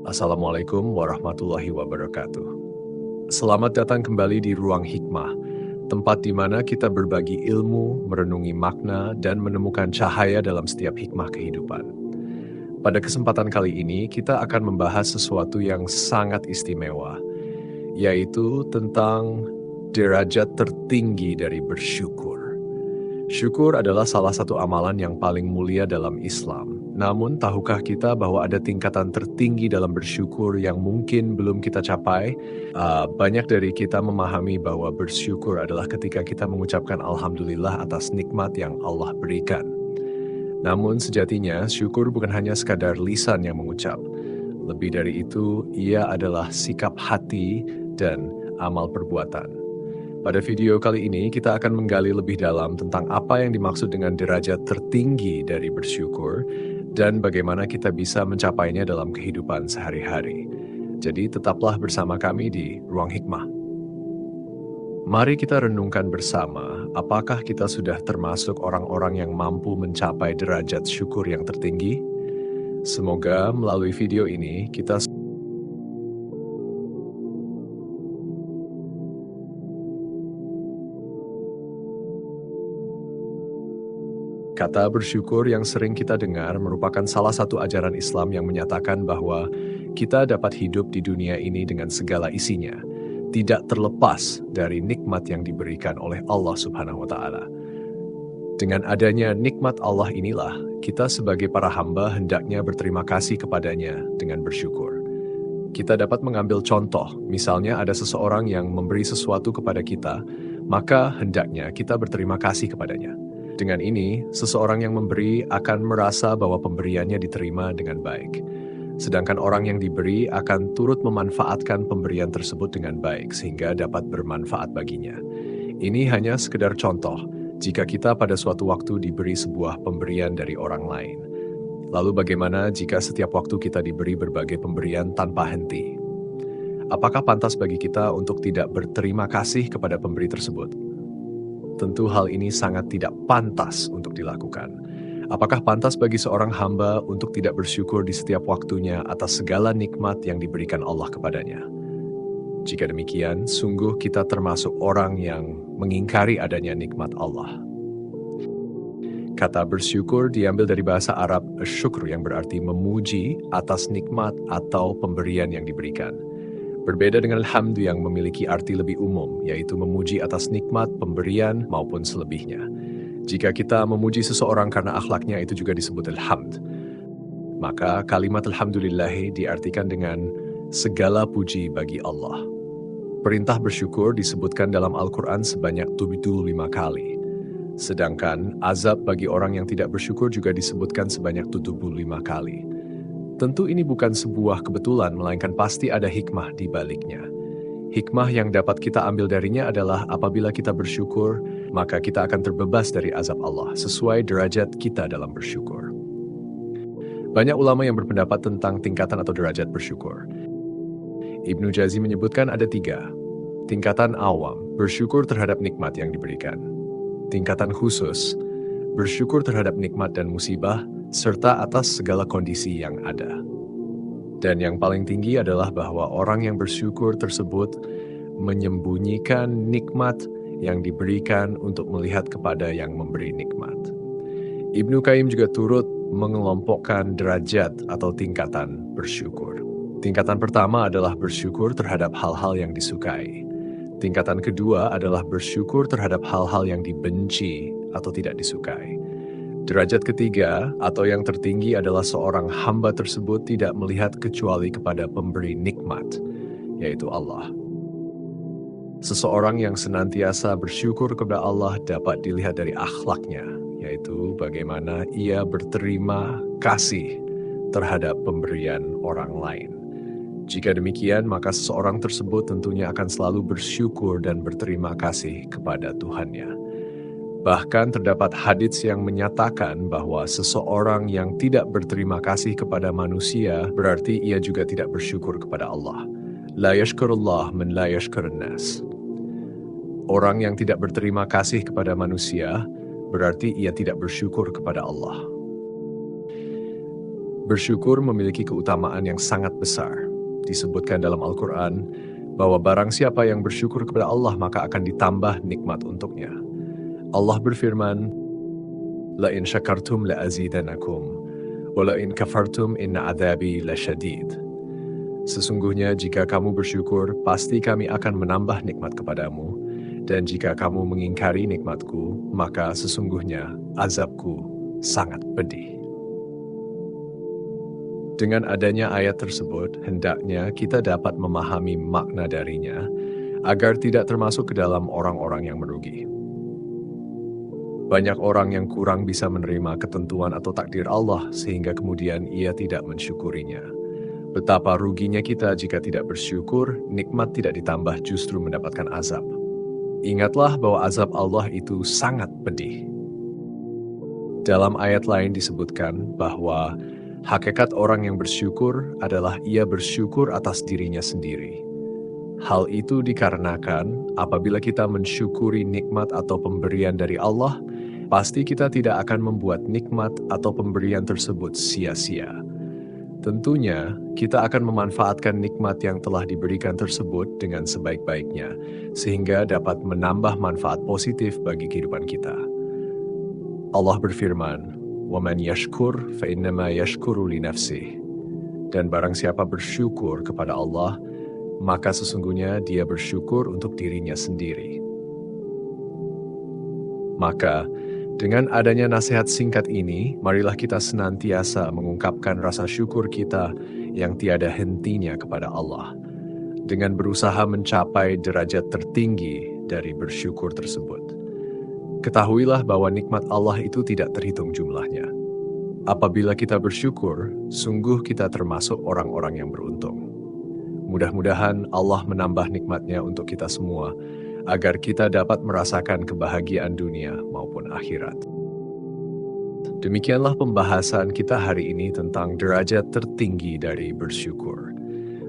Assalamualaikum warahmatullahi wabarakatuh. Selamat datang kembali di Ruang Hikmah, tempat di mana kita berbagi ilmu, merenungi makna, dan menemukan cahaya dalam setiap hikmah kehidupan. Pada kesempatan kali ini, kita akan membahas sesuatu yang sangat istimewa, yaitu tentang derajat tertinggi dari bersyukur. Syukur adalah salah satu amalan yang paling mulia dalam Islam. Namun, tahukah kita bahwa ada tingkatan tertinggi dalam bersyukur yang mungkin belum kita capai? Banyak dari kita memahami bahwa bersyukur adalah ketika kita mengucapkan Alhamdulillah atas nikmat yang Allah berikan. Namun, sejatinya syukur bukan hanya sekadar lisan yang mengucap. Lebih dari itu, ia adalah sikap hati dan amal perbuatan. Pada video kali ini, kita akan menggali lebih dalam tentang apa yang dimaksud dengan derajat tertinggi dari bersyukur dan bagaimana kita bisa mencapainya dalam kehidupan sehari-hari. Jadi tetaplah bersama kami di Ruang Hikmah. Mari kita renungkan bersama, apakah kita sudah termasuk orang-orang yang mampu mencapai derajat syukur yang tertinggi? Semoga melalui video ini kita Kata bersyukur yang sering kita dengar merupakan salah satu ajaran Islam yang menyatakan bahwa kita dapat hidup di dunia ini dengan segala isinya, tidak terlepas dari nikmat yang diberikan oleh Allah Subhanahu wa Ta'ala. Dengan adanya nikmat Allah inilah, kita sebagai para hamba hendaknya berterima kasih kepadanya dengan bersyukur. Kita dapat mengambil contoh, misalnya ada seseorang yang memberi sesuatu kepada kita, maka hendaknya kita berterima kasih kepadanya. Dengan ini, seseorang yang memberi akan merasa bahwa pemberiannya diterima dengan baik. Sedangkan orang yang diberi akan turut memanfaatkan pemberian tersebut dengan baik sehingga dapat bermanfaat baginya. Ini hanya sekedar contoh jika kita pada suatu waktu diberi sebuah pemberian dari orang lain. Lalu bagaimana jika setiap waktu kita diberi berbagai pemberian tanpa henti? Apakah pantas bagi kita untuk tidak berterima kasih kepada pemberi tersebut? Tentu hal ini sangat tidak pantas untuk dilakukan. Apakah pantas bagi seorang hamba untuk tidak bersyukur di setiap waktunya atas segala nikmat yang diberikan Allah kepadanya? Jika demikian, sungguh kita termasuk orang yang mengingkari adanya nikmat Allah. Kata bersyukur diambil dari bahasa Arab syukur yang berarti memuji atas nikmat atau pemberian yang diberikan. Berbeda dengan alhamdu yang memiliki arti lebih umum, yaitu memuji atas nikmat, pemberian, maupun selebihnya. Jika kita memuji seseorang karena akhlaknya, itu juga disebut alhamd. Maka kalimat alhamdulillahi diartikan dengan segala puji bagi Allah. Perintah bersyukur disebutkan dalam Al-Quran sebanyak 75 kali. Sedangkan azab bagi orang yang tidak bersyukur juga disebutkan sebanyak 75 kali. Tentu ini bukan sebuah kebetulan, melainkan pasti ada hikmah di baliknya. Hikmah yang dapat kita ambil darinya adalah apabila kita bersyukur, maka kita akan terbebas dari azab Allah, sesuai derajat kita dalam bersyukur. Banyak ulama yang berpendapat tentang tingkatan atau derajat bersyukur. Ibnu Jauzi menyebutkan ada 3. Tingkatan awam, bersyukur terhadap nikmat yang diberikan. Tingkatan khusus, bersyukur terhadap nikmat dan musibah, serta atas segala kondisi yang ada. Dan yang paling tinggi adalah bahwa orang yang bersyukur tersebut menyembunyikan nikmat yang diberikan untuk melihat kepada yang memberi nikmat. Ibnu Qayyim juga turut mengelompokkan derajat atau tingkatan bersyukur. Tingkatan pertama adalah bersyukur terhadap hal-hal yang disukai. Tingkatan kedua adalah bersyukur terhadap hal-hal yang dibenci atau tidak disukai. Derajat ketiga atau yang tertinggi adalah seorang hamba tersebut tidak melihat kecuali kepada pemberi nikmat, yaitu Allah. Seseorang yang senantiasa bersyukur kepada Allah dapat dilihat dari akhlaknya, yaitu bagaimana ia berterima kasih terhadap pemberian orang lain. Jika demikian, maka seseorang tersebut tentunya akan selalu bersyukur dan berterima kasih kepada Tuhannya. Bahkan terdapat hadits yang menyatakan bahwa seseorang yang tidak berterima kasih kepada manusia berarti ia juga tidak bersyukur kepada Allah. La yashkurullah man la yashkurun nas. Orang yang tidak berterima kasih kepada manusia berarti ia tidak bersyukur kepada Allah. Bersyukur memiliki keutamaan yang sangat besar. Disebutkan dalam Al-Quran bahwa barang siapa yang bersyukur kepada Allah maka akan ditambah nikmat untuknya. Allah berfirman, "La in syakartum la azidanakum, wa la in kafartum inna adzabi lasyadid." Sesungguhnya jika kamu bersyukur, pasti kami akan menambah nikmat kepadamu, dan jika kamu mengingkari nikmatku, maka sesungguhnya azabku sangat pedih. Dengan adanya ayat tersebut, hendaknya kita dapat memahami makna darinya, agar tidak termasuk ke dalam orang-orang yang merugi. Banyak orang yang kurang bisa menerima ketentuan atau takdir Allah, sehingga kemudian ia tidak mensyukurinya. Betapa ruginya kita jika tidak bersyukur, nikmat tidak ditambah justru mendapatkan azab. Ingatlah bahwa azab Allah itu sangat pedih. Dalam ayat lain disebutkan bahwa hakikat orang yang bersyukur adalah ia bersyukur atas dirinya sendiri. Hal itu dikarenakan apabila kita mensyukuri nikmat atau pemberian dari Allah, pasti kita tidak akan membuat nikmat atau pemberian tersebut sia-sia. Tentunya, kita akan memanfaatkan nikmat yang telah diberikan tersebut dengan sebaik-baiknya, sehingga dapat menambah manfaat positif bagi kehidupan kita. Allah berfirman, وَمَنْ يَشْكُرْ فَإِنَّمَا يَشْكُرُ لِنَفْسِهِ. Dan barang siapa bersyukur kepada Allah, maka sesungguhnya dia bersyukur untuk dirinya sendiri. Maka, dengan adanya nasihat singkat ini, marilah kita senantiasa mengungkapkan rasa syukur kita yang tiada hentinya kepada Allah, dengan berusaha mencapai derajat tertinggi dari bersyukur tersebut. Ketahuilah bahwa nikmat Allah itu tidak terhitung jumlahnya. Apabila kita bersyukur, sungguh kita termasuk orang-orang yang beruntung. Mudah-mudahan Allah menambah nikmat-Nya untuk kita semua, agar kita dapat merasakan kebahagiaan dunia maupun akhirat. Demikianlah pembahasan kita hari ini tentang derajat tertinggi dari bersyukur.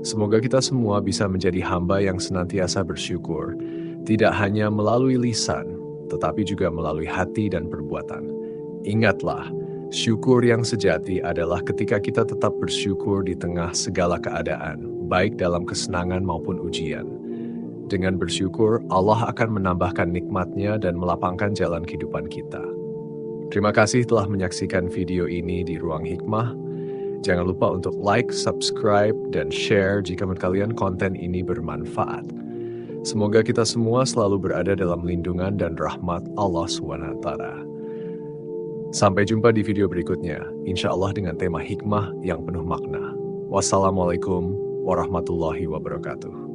Semoga kita semua bisa menjadi hamba yang senantiasa bersyukur, tidak hanya melalui lisan, tetapi juga melalui hati dan perbuatan. Ingatlah, syukur yang sejati adalah ketika kita tetap bersyukur di tengah segala keadaan, baik dalam kesenangan maupun ujian. Dengan bersyukur, Allah akan menambahkan nikmat-Nya dan melapangkan jalan kehidupan kita. Terima kasih telah menyaksikan video ini di Ruang Hikmah. Jangan lupa untuk like, subscribe, dan share jika menurut kalian konten ini bermanfaat. Semoga kita semua selalu berada dalam lindungan dan rahmat Allah SWT. Sampai jumpa di video berikutnya, insya Allah dengan tema hikmah yang penuh makna. Wassalamualaikum warahmatullahi wabarakatuh.